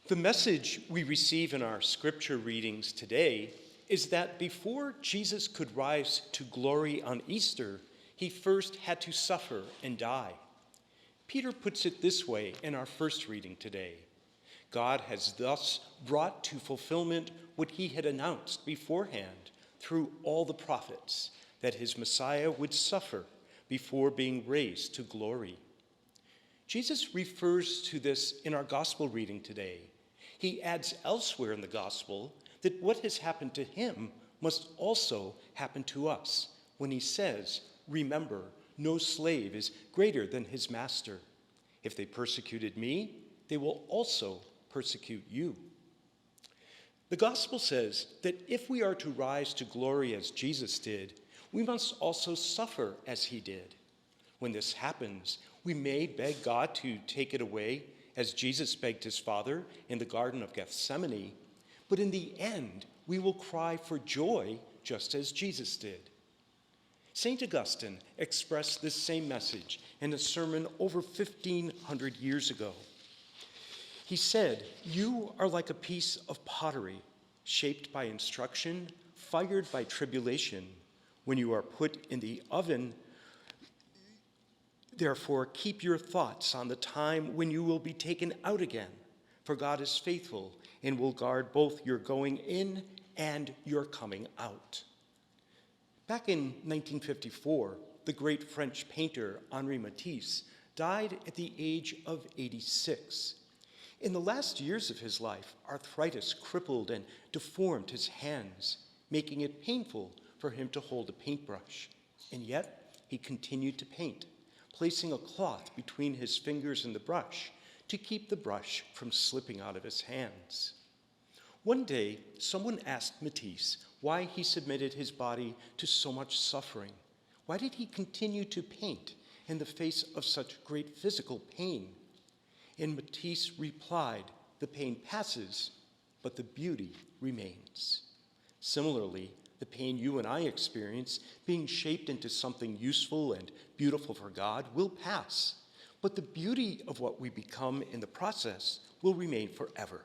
The message we receive in our scripture readings today is that before Jesus could rise to glory on Easter, he first had to suffer and die. Peter puts it this way in our first reading today. God has thus brought to fulfillment what he had announced beforehand through all the prophets, that his Messiah would suffer before being raised to glory. Jesus refers to this in our gospel reading today. He adds elsewhere in the gospel that what has happened to him must also happen to us when he says, "Remember, no slave is greater than his master. If they persecuted me, they will also persecute you." The gospel says that if we are to rise to glory as Jesus did, we must also suffer as he did. When this happens, we may beg God to take it away, as Jesus begged his Father in the Garden of Gethsemane, but in the end, we will cry for joy just as Jesus did. St. Augustine expressed this same message in a sermon over 1,500 years ago. He said, "You are like a piece of pottery, shaped by instruction, fired by tribulation. When you are put in the oven, therefore keep your thoughts on the time when you will be taken out again, for God is faithful and will guard both your going in and your coming out." Back in 1954, the great French painter Henri Matisse died at the age of 86. In the last years of his life, arthritis crippled and deformed his hands, making it painful for him to hold a paintbrush. And yet, he continued to paint, placing a cloth between his fingers and the brush to keep the brush from slipping out of his hands. One day, someone asked Matisse why he submitted his body to so much suffering. Why did he continue to paint in the face of such great physical pain? And Matisse replied, "The pain passes, but the beauty remains." Similarly, the pain you and I experience, being shaped into something useful and beautiful for God, will pass, but the beauty of what we become in the process will remain forever.